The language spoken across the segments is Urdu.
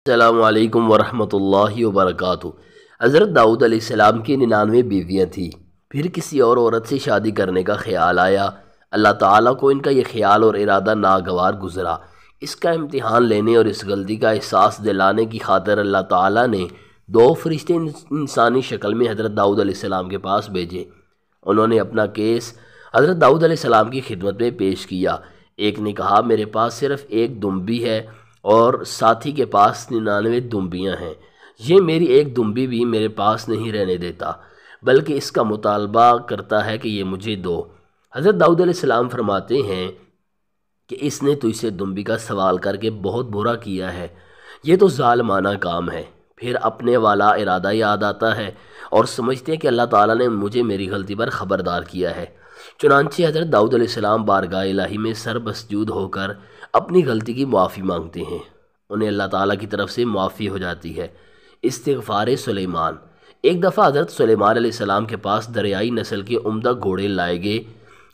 السلام علیکم ورحمۃ اللہ وبرکاتہ۔ حضرت داؤد علیہ السلام کی 99 بیویاں تھیں، پھر کسی اور عورت سے شادی کرنے کا خیال آیا۔ اللہ تعالیٰ کو ان کا یہ خیال اور ارادہ ناگوار گزرا۔ اس کا امتحان لینے اور اس غلطی کا احساس دلانے کی خاطر اللہ تعالیٰ نے 2 فرشتے انسانی شکل میں حضرت داؤد علیہ السلام کے پاس بھیجے۔ انہوں نے اپنا کیس حضرت داؤد علیہ السلام کی خدمت میں پیش کیا۔ ایک نے کہا، میرے پاس صرف ایک دمبی ہے اور ساتھی کے پاس 99 دمبیاں ہیں۔ یہ میری ایک دمبی بھی میرے پاس نہیں رہنے دیتا، بلکہ اس کا مطالبہ کرتا ہے کہ یہ مجھے دو۔ حضرت داؤد علیہ السلام فرماتے ہیں کہ اس نے تجھ سے دمبی کا سوال کر کے بہت برا کیا ہے، یہ تو ظالمانہ کام ہے۔ پھر اپنے والا ارادہ یاد آتا ہے اور سمجھتے ہیں کہ اللہ تعالیٰ نے مجھے میری غلطی پر خبردار کیا ہے۔ چنانچہ حضرت داؤد علیہ السلام بارگاہ الہی میں سر بسجود ہو کر اپنی غلطی کی معافی مانگتے ہیں۔ انہیں اللہ تعالیٰ کی طرف سے معافی ہو جاتی ہے۔ استغفار سلیمان۔ ایک دفعہ حضرت سلیمان علیہ السلام کے پاس دریائی نسل کے عمدہ گھوڑے لائے گئے۔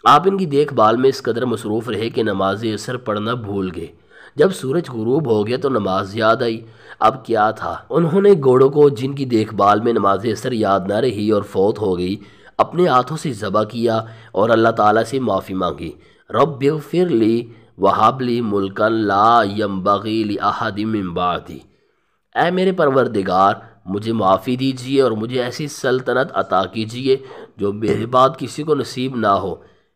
آپ ان کی دیکھ بھال میں اس قدر مصروف رہے کہ نماز عصر پڑھنا بھول گئے۔ جب سورج غروب ہو گیا تو نماز یاد آئی۔ اب کیا تھا، انہوں نے گھوڑوں کو جن کی دیکھ بھال میں نماز عصر یاد نہ رہی اور فوت ہو گئی، اپنے ہاتھوں سے ذبح کیا اور اللہ تعالیٰ سے معافی مانگی۔ رب اغفر لی وہب لی ملکا لا ینبغی لأحد من بعدی۔ اے میرے پروردگار، مجھے معافی دیجیے اور مجھے ایسی سلطنت عطا کیجیے جو میرے بعد کسی کو نصیب نہ ہو۔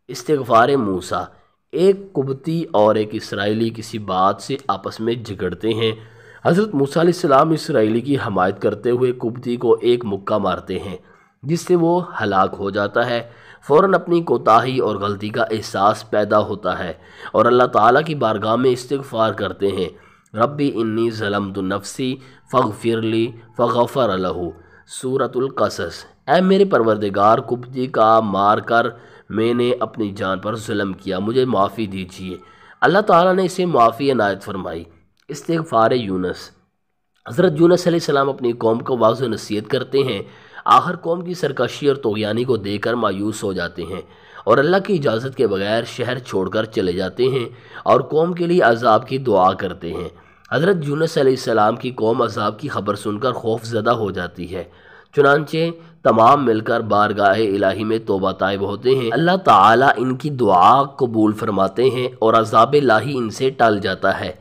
استغفار موسیٰ۔ ایک قبطی اور ایک اسرائیلی کسی بات سے آپس میں جھگڑتے ہیں۔ حضرت موسیٰ علیہ السلام اسرائیلی کی حمایت کرتے ہوئے قبطی کو ایک مکہ مارتے ہیں، جس سے وہ ہلاک ہو جاتا ہے۔ فوراً اپنی کوتاہی اور غلطی کا احساس پیدا ہوتا ہے اور اللہ تعالیٰ کی بارگاہ میں استغفار کرتے ہیں، ربی انی ظلمت نفسی فاغفر لی فغفر لہ۔ سورۃ القصص۔ اے میرے پروردگار، قبطی کا مار کر میں نے اپنی جان پر ظلم کیا، مجھے معافی دیجیے۔ اللہ تعالیٰ نے اسے معافی عنایت فرمائی۔ استغفار یونس۔ حضرت یونس علیہ السلام اپنی قوم کو واضح نصیحت کرتے ہیں۔ آخر قوم کی سرکشی اور طغیانی کو دیکھ کر مایوس ہو جاتے ہیں اور اللہ کی اجازت کے بغیر شہر چھوڑ کر چلے جاتے ہیں اور قوم کے لیے عذاب کی دعا کرتے ہیں۔ حضرت یونس علیہ السلام کی قوم عذاب کی خبر سن کر خوف زدہ ہو جاتی ہے، چنانچہ تمام مل کر بارگاہ الہی میں توبہ طائب ہوتے ہیں۔ اللہ تعالیٰ ان کی دعا قبول فرماتے ہیں اور عذاب الہی ان سے ٹل جاتا ہے،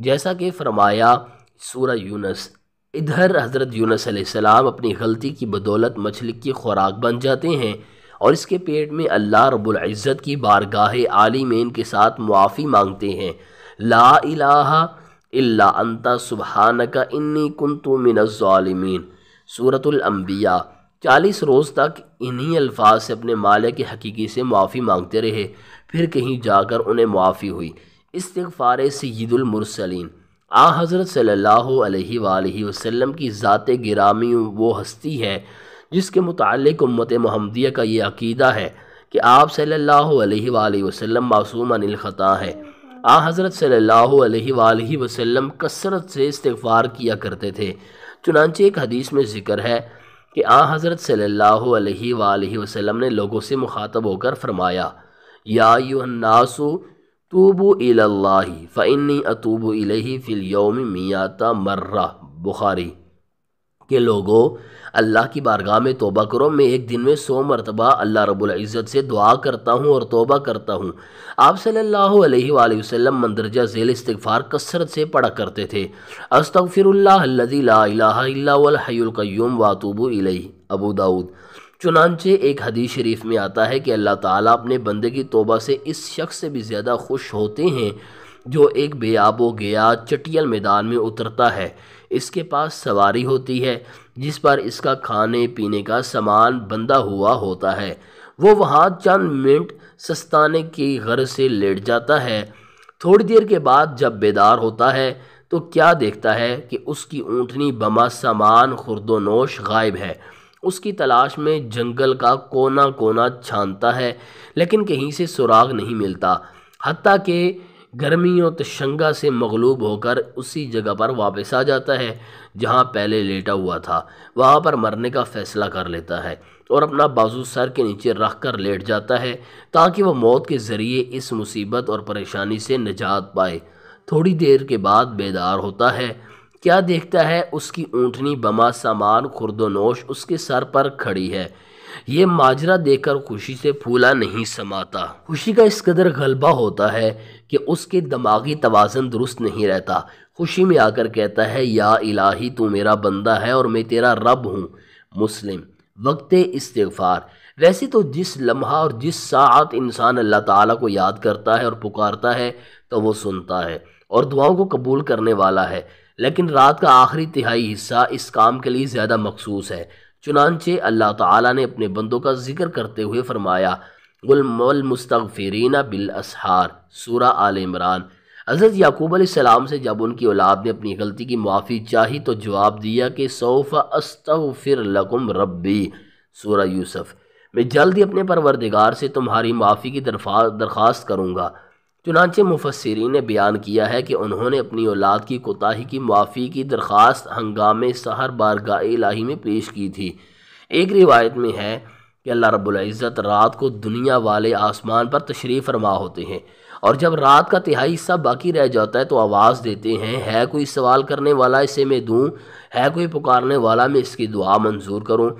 جیسا کہ فرمایا سورہ یونس۔ ادھر حضرت یونس علیہ السلام اپنی غلطی کی بدولت مچھلی کی خوراک بن جاتے ہیں اور اس کے پیٹ میں اللہ رب العزت کی بارگاہ عالی میں ان کے ساتھ معافی مانگتے ہیں، لا الہ الا انت سبحانک انی کنت من الظالمین۔ سورۃ الانبیاء۔ 40 روز تک انہی الفاظ سے اپنے مالک حقیقی سے معافی مانگتے رہے، پھر کہیں جا کر انہیں معافی ہوئی۔ استغفار سید المرسلین۔ حضرت صلی اللہ علیہ وآلہ وسلم کی ذات گرامی وہ ہستی ہے جس کے متعلق امت محمدیہ کا یہ عقیدہ ہے کہ آپ صلی اللہ علیہ وآلہ وسلم معصوم عن الخطا ہے۔ حضرت صلی اللہ علیہ وآلہ وسلم کثرت سے استغفار کیا کرتے تھے، چنانچہ ایک حدیث میں ذکر ہے کہ حضرت صلی اللہ علیہ وآلہ وسلم نے لوگوں سے مخاطب ہو کر فرمایا، یا ایھا الناس توبوا الی اللہ فانی اتوب الیہ فی الیوم 100 مرہ۔ بخاری۔ کہ لوگوں، اللہ کی بارگاہ میں توبہ کرو، میں ایک دن میں 100 مرتبہ اللہ رب العزت سے دعا کرتا ہوں اور توبہ کرتا ہوں۔ آپ صلی اللہ علیہ وآلہ وسلم مندرجہ ذیل استغفار کثرت سے پڑھا کرتے تھے، استغفر اللہ الذی لا الہ الا هو الحی القیوم واتوب الیہ۔ ابو داؤد۔ چنانچہ ایک حدیث شریف میں آتا ہے کہ اللہ تعالیٰ اپنے بندے کی توبہ سے اس شخص سے بھی زیادہ خوش ہوتے ہیں جو ایک بے آب و گیا چٹیل میدان میں اترتا ہے، اس کے پاس سواری ہوتی ہے جس پر اس کا کھانے پینے کا سامان بندھا ہوا ہوتا ہے، وہ وہاں چند منٹ سستانے کی غرض سے لیٹ جاتا ہے۔ تھوڑی دیر کے بعد جب بیدار ہوتا ہے تو کیا دیکھتا ہے کہ اس کی اونٹنی بما سامان خورد و نوش غائب ہے۔ اس کی تلاش میں جنگل کا کونا کونا چھانتا ہے لیکن کہیں سے سراغ نہیں ملتا، حتیٰ کہ گرمی و تشنگا سے مغلوب ہو کر اسی جگہ پر واپس آ جاتا ہے جہاں پہلے لیٹا ہوا تھا، وہاں پر مرنے کا فیصلہ کر لیتا ہے اور اپنا بازو سر کے نیچے رکھ کر لیٹ جاتا ہے تاکہ وہ موت کے ذریعے اس مصیبت اور پریشانی سے نجات پائے۔ تھوڑی دیر کے بعد بیدار ہوتا ہے کیا دیکھتا ہے اس کی اونٹنی بما سامان خرد و نوش اس کے سر پر کھڑی ہے، یہ ماجرا دیکھ کر خوشی سے پھولا نہیں سماتا۔ خوشی کا اس قدر غلبہ ہوتا ہے کہ اس کے دماغی توازن درست نہیں رہتا، خوشی میں آ کر کہتا ہے یا الہی تو میرا بندہ ہے اور میں تیرا رب ہوں۔ مسلم۔ وقت استغفار۔ ویسے تو جس لمحہ اور جس ساعت انسان اللہ تعالیٰ کو یاد کرتا ہے اور پکارتا ہے تو وہ سنتا ہے اور دعاؤں کو قبول کرنے والا ہے، لیکن رات کا آخری تہائی حصہ اس کام کے لیے زیادہ مخصوص ہے۔ چنانچہ اللہ تعالیٰ نے اپنے بندوں کا ذکر کرتے ہوئے فرمایا وَالْمُسْتَغْفِرِينَ بِالْأَسْحَارِ، سورہ آل عمران۔ حضرت یعقوب علیہ السلام سے جب ان کی اولاد نے اپنی غلطی کی معافی چاہی تو جواب دیا کہ سوف استغفر لکم ربی، سورہ یوسف۔ میں جلد ہی اپنے پروردگار سے تمہاری معافی کی درخواست کروں گا۔ چنانچہ مفسرین نے بیان کیا ہے کہ انہوں نے اپنی اولاد کی کوتاہی کی معافی کی درخواست ہنگام سحر بارگاہ الہی میں پیش کی تھی۔ ایک روایت میں ہے کہ اللہ رب العزت رات کو دنیا والے آسمان پر تشریف فرما ہوتے ہیں، اور جب رات کا تہائی حصہ باقی رہ جاتا ہے تو آواز دیتے ہیں ہے کوئی سوال کرنے والا اسے میں دوں، ہے کوئی پکارنے والا میں اس کی دعا منظور کروں،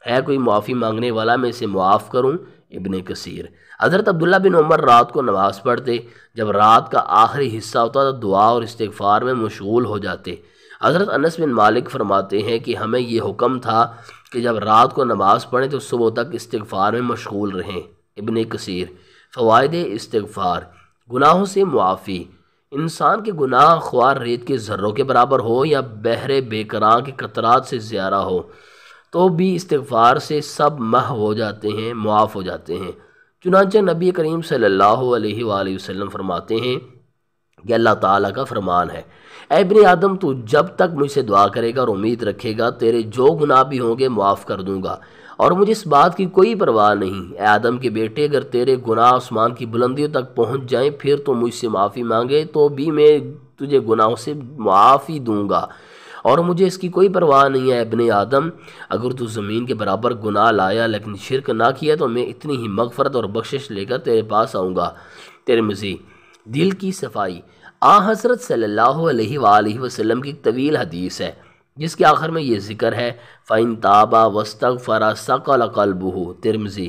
ہے کوئی معافی مانگنے والا میں اسے معاف کروں۔ ابن کثیر۔ حضرت عبداللہ بن عمر رات کو نماز پڑھتے، جب رات کا آخری حصہ ہوتا تو دعا اور استغفار میں مشغول ہو جاتے۔ حضرت انس بن مالک فرماتے ہیں کہ ہمیں یہ حکم تھا کہ جب رات کو نماز پڑھیں تو صبح تک استغفار میں مشغول رہیں۔ ابن کثیر۔ فوائد استغفار۔ گناہوں سے معافی۔ انسان کے گناہ خواہ ریت کے ذروں کے برابر ہو یا بحر بیکراں کے قطرات سے زیادہ ہو تو بھی استغفار سے سب محو ہو جاتے ہیں، معاف ہو جاتے ہیں۔ چنانچہ نبی کریم صلی اللہ علیہ وآلہ وسلم فرماتے ہیں کہ اللہ تعالیٰ کا فرمان ہے اے ابن آدم تو جب تک مجھ سے دعا کرے گا اور امید رکھے گا تیرے جو گناہ بھی ہوں گے معاف کر دوں گا، اور مجھے اس بات کی کوئی پرواہ نہیں۔ اے آدم کے بیٹے، اگر تیرے گناہ آسمان کی بلندیوں تک پہنچ جائیں پھر تو مجھ سے معافی مانگے تو بھی میں تجھے گناہوں سے معافی دوں گا، اور مجھے اس کی کوئی پرواہ نہیں ہے۔ ابن آدم، اگر تو زمین کے برابر گناہ لایا لیکن شرک نہ کیا تو میں اتنی ہی مغفرت اور بخشش لے کر تیرے پاس آؤں گا۔ ترمذی۔ دل کی صفائی۔ حضرت صلی اللہ علیہ وآلہ وسلم کی طویل حدیث ہے جس کے آخر میں یہ ذکر ہے فَإِن تَابَ وَاسْتَغْفَرَ سَقَلَ قَلْبُهُ، ترمذی۔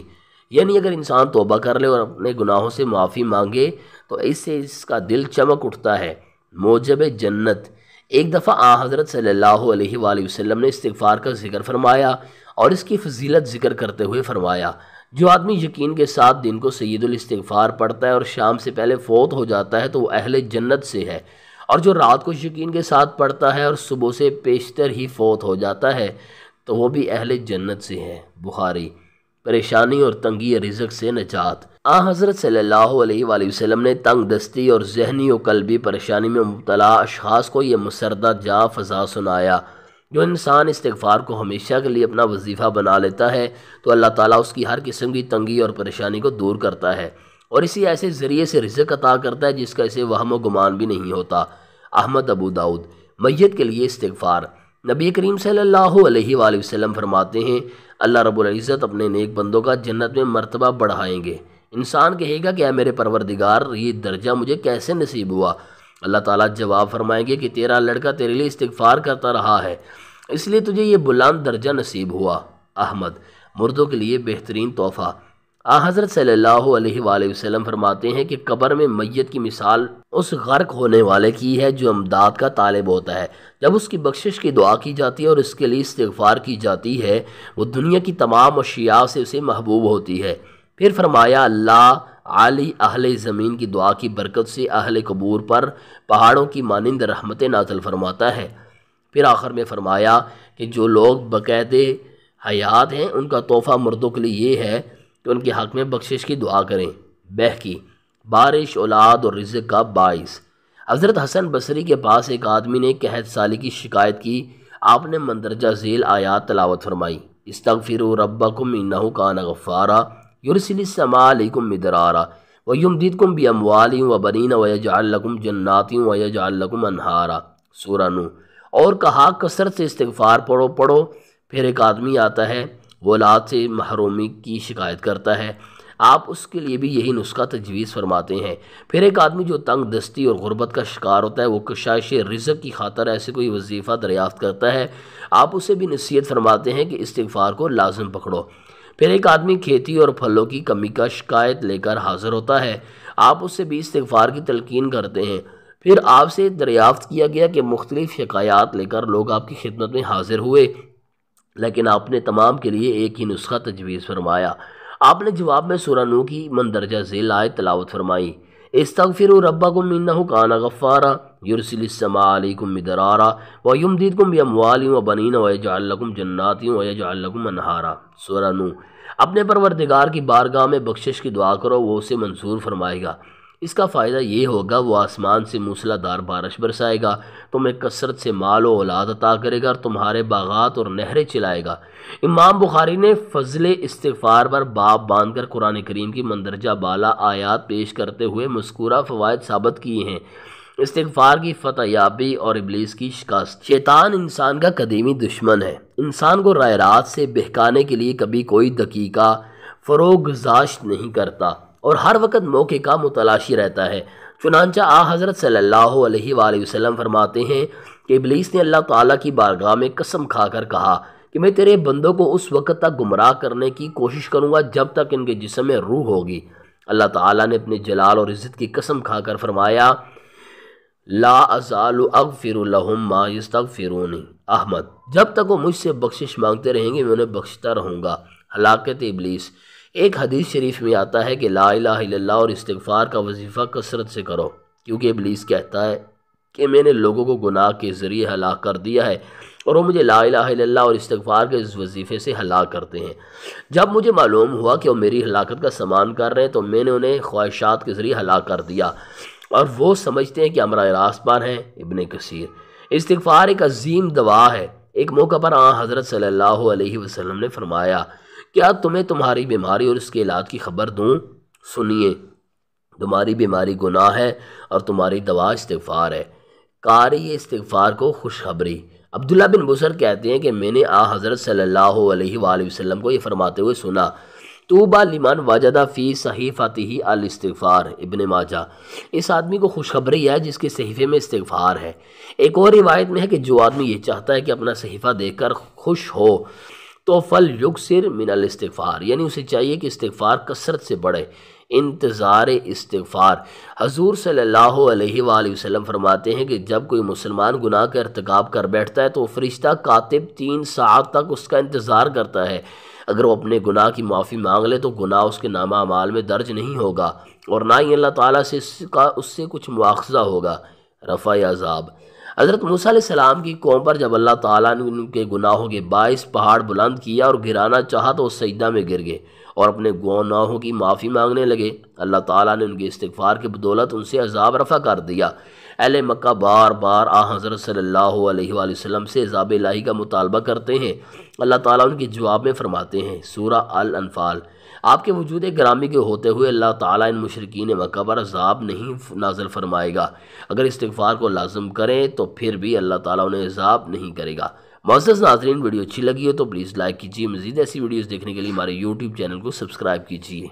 یعنی اگر انسان توبہ کر لے اور اپنے گناہوں سے معافی مانگے تو اس سے اس کا دل چمک اٹھتا ہے۔ موجب جنت۔ ایک دفعہ حضرت صلی اللہ علیہ وآلہ وسلم نے استغفار کا ذکر فرمایا اور اس کی فضیلت ذکر کرتے ہوئے فرمایا جو آدمی یقین کے ساتھ دن کو سید الاستغفار پڑھتا ہے اور شام سے پہلے فوت ہو جاتا ہے تو وہ اہل جنت سے ہے، اور جو رات کو یقین کے ساتھ پڑھتا ہے اور صبح سے پیشتر ہی فوت ہو جاتا ہے تو وہ بھی اہل جنت سے ہے۔ بخاری۔ پریشانی اور تنگی رزق سے نجات۔ حضرت صلی اللہ علیہ وآلہ وسلم نے تنگ دستی اور ذہنی و قلبی پریشانی میں مبتلا اشخاص کو یہ مسردہ جاں فضا سنایا۔ جو انسان استغفار کو ہمیشہ کے لیے اپنا وظیفہ بنا لیتا ہے تو اللہ تعالیٰ اس کی ہر قسم کی تنگی اور پریشانی کو دور کرتا ہے اور اسی ایسے ذریعے سے رزق عطا کرتا ہے جس کا اسے وہم و گمان بھی نہیں ہوتا۔ احمد ابو داؤد۔ میت کے لیے استغفار۔ نبی کریم صلی اللہ علیہ وآلہ وسلم فرماتے ہیں اللہ رب العزت اپنے نیک بندوں کا جنت میں مرتبہ بڑھائیں گے۔ انسان کہے گا کہ اے میرے پروردگار یہ درجہ مجھے کیسے نصیب ہوا؟ اللہ تعالیٰ جواب فرمائیں گے کہ تیرا لڑکا تیرے لیے استغفار کرتا رہا ہے اس لیے تجھے یہ بلند درجہ نصیب ہوا۔ احمد۔ مردوں کے لیے بہترین تحفہ۔ حضرت صلی اللہ علیہ وآلہ وسلم فرماتے ہیں کہ قبر میں میت کی مثال اس غرق ہونے والے کی ہے جو امداد کا طالب ہوتا ہے۔ جب اس کی بخشش کی دعا کی جاتی ہے اور اس کے لیے استغفار کی جاتی ہے وہ دنیا کی تمام اشیاء سے اسے محبوب ہوتی ہے۔ پھر فرمایا اللہ عالی اہل زمین کی دعا کی برکت سے اہل قبور پر پہاڑوں کی مانند رحمتیں نازل فرماتا ہے۔ پھر آخر میں فرمایا کہ جو لوگ بقید حیات ہیں ان کا تحفہ مردوں کے لیے یہ ہے کہ ان کے حق میں بخشش کی دعا کریں۔ بہکی۔ بارش، اولاد اور رزق کا باعث۔ حضرت حسن بصری کے پاس ایک آدمی نے قحط سالی کی شکایت کی، آپ نے مندرجہ ذیل آیات تلاوت فرمائی استغفروا ربکم انہ کان غفارا یرسل السماء علیکم مدرارا ویمددکم باموال وبنین ویجعل لکم جنات ویجعل لکم انہارا، سورہ نوح۔ اور کہا کثرت سے استغفار پڑھو۔ پھر ایک آدمی آتا ہے وہ اولاد سے محرومی کی شکایت کرتا ہے، آپ اس کے لیے بھی یہی نسخہ تجویز فرماتے ہیں۔ پھر ایک آدمی جو تنگ دستی اور غربت کا شکار ہوتا ہے، وہ کشائش رزق کی خاطر ایسے کوئی وظیفہ دریافت کرتا ہے، آپ اسے بھی نصیحت فرماتے ہیں کہ استغفار کو لازم پکڑو۔ پھر ایک آدمی کھیتی اور پھلوں کی کمی کا شکایت لے کر حاضر ہوتا ہے، آپ اس سے بھی استغفار کی تلقین کرتے ہیں۔ پھر آپ سے دریافت کیا گیا کہ مختلف شکایات لے کر لوگ آپ کی خدمت میں حاضر ہوئے، لیکن آپ نے تمام کے لیے ایک ہی نسخہ تجویز فرمایا۔ آپ نے جواب میں سورہ نوح کی مندرجہ ذیل آیت تلاوت فرمائی، استغفروا ربکم انہ کان غفارا یرسل السماء علیکم مدرارا ویمددکم باموال وبنین ویجعل لکم جنات ویجعل لکم انہارا۔ سورہ نوح۔ اپنے پروردگار کی بارگاہ میں بخشش کی دعا کرو، وہ اسے منظور فرمائے گا۔ اس کا فائدہ یہ ہوگا وہ آسمان سے موسلا دار بارش برسائے گا، تمہیں کثرت سے مال و اولاد عطا کرے گا اور تمہارے باغات اور نہریں چلائے گا۔ امام بخاری نے فضل استغفار پر باب باندھ کر قرآن کریم کی مندرجہ بالا آیات پیش کرتے ہوئے مذکورہ فوائد ثابت کیے ہیں۔ استغفار کی فتح یابی اور ابلیس کی شکست۔ شیطان انسان کا قدیمی دشمن ہے، انسان کو راہ راست سے بہکانے کے لیے کبھی کوئی دقیقہ فروغ گزاشت نہیں کرتا اور ہر وقت موقع کا متلاشی رہتا ہے۔ چنانچہ حضرت صلی اللہ علیہ وآلہ وسلم فرماتے ہیں کہ ابلیس نے اللہ تعالیٰ کی بارگاہ میں قسم کھا کر کہا کہ میں تیرے بندوں کو اس وقت تک گمراہ کرنے کی کوشش کروں گا جب تک ان کے جسم میں روح ہوگی۔ اللہ تعالیٰ نے اپنے جلال اور عزت کی قسم کھا کر فرمایا، لا ازال اغفر لهم ما یستغفرون۔ احمد، جب تک وہ مجھ سے بخشش مانگتے رہیں گے میں انہیں بخشتا رہوں گا۔ ہلاکت ابلیس۔ ایک حدیث شریف میں آتا ہے کہ لا الہ الا اللہ اور استغفار کا وظیفہ کثرت سے کرو، کیونکہ ابلیس کہتا ہے کہ میں نے لوگوں کو گناہ کے ذریعے ہلاک کر دیا ہے اور وہ مجھے لا الہ الا اللہ اور استغفار کے اس وظیفے سے ہلاک کرتے ہیں۔ جب مجھے معلوم ہوا کہ وہ میری ہلاکت کا سامان کر رہے ہیں تو میں نے انہیں خواہشات کے ذریعے ہلاک کر دیا اور وہ سمجھتے ہیں کہ ہم راہ راست پر ہیں۔ ابن کثیر۔ استغفار ایک عظیم دوا ہے۔ ایک موقع پر حضرت صلی اللہ علیہ وسلم نے فرمایا، کیا تمہیں تمہاری بیماری اور اس کے علاج کی خبر دوں؟ سنیے، تمہاری بیماری گناہ ہے اور تمہاری دوا استغفار ہے۔ قاری استغفار کو خوشخبری۔ عبداللہ بن بصر کہتے ہیں کہ میں نے حضرت صلی اللہ علیہ وآلہ وسلم کو یہ فرماتے ہوئے سنا، طوبیٰ لمن وجد فی صحیفتہ الاستغفار۔ ابن ماجہ۔ اس آدمی کو خوشخبری ہے جس کے صحیفے میں استغفار ہے۔ ایک اور روایت میں ہے کہ جو آدمی یہ چاہتا ہے کہ اپنا صحیفہ دیکھ کر خوش ہو تو فل یکثر من الاستغفار، یعنی اسے چاہیے کہ استغفار کثرت سے بڑھے۔ انتظار استغفار۔ حضور صلی اللہ علیہ وآلہ وسلم فرماتے ہیں کہ جب کوئی مسلمان گناہ کا ارتکاب کر بیٹھتا ہے تو فرشتہ کاتب 3 ساعت تک اس کا انتظار کرتا ہے۔ اگر وہ اپنے گناہ کی معافی مانگ لے تو گناہ اس کے نامہ اعمال میں درج نہیں ہوگا اور نہ ہی اللہ تعالیٰ سے اس سے کچھ مواخذہ ہوگا۔ رفع عذاب۔ حضرت موسیٰ علیہ السلام کی قوم پر جب اللہ تعالیٰ نے ان کے گناہوں کے باعث پہاڑ بلند کیا اور گرانا چاہا تو وہ سجدہ میں گر گئے اور اپنے گناہوں کی معافی مانگنے لگے۔ اللہ تعالیٰ نے ان کے استغفار کی بدولت ان سے عذاب رفع کر دیا۔ اہل مکہ بار بار حضرت صلی اللہ علیہ وآلہ وسلم سے عذاب الہی کا مطالبہ کرتے ہیں۔ اللہ تعالیٰ ان کے جواب میں فرماتے ہیں، سورہ الانفال، آپ کے وجود گرامی کے ہوتے ہوئے اللہ تعالیٰ ان مشرکین مکہ پر عذاب نہیں نازل فرمائے گا۔ اگر استغفار کو لازم کریں تو پھر بھی اللہ تعالیٰ انہیں عذاب نہیں کرے گا۔ معزز ناظرین، ویڈیو اچھی لگی ہو تو پلیز لائک کیجیے۔ مزید ایسی ویڈیوز دیکھنے کے لیے ہمارے یوٹیوب چینل کو سبسکرائب کیجیے۔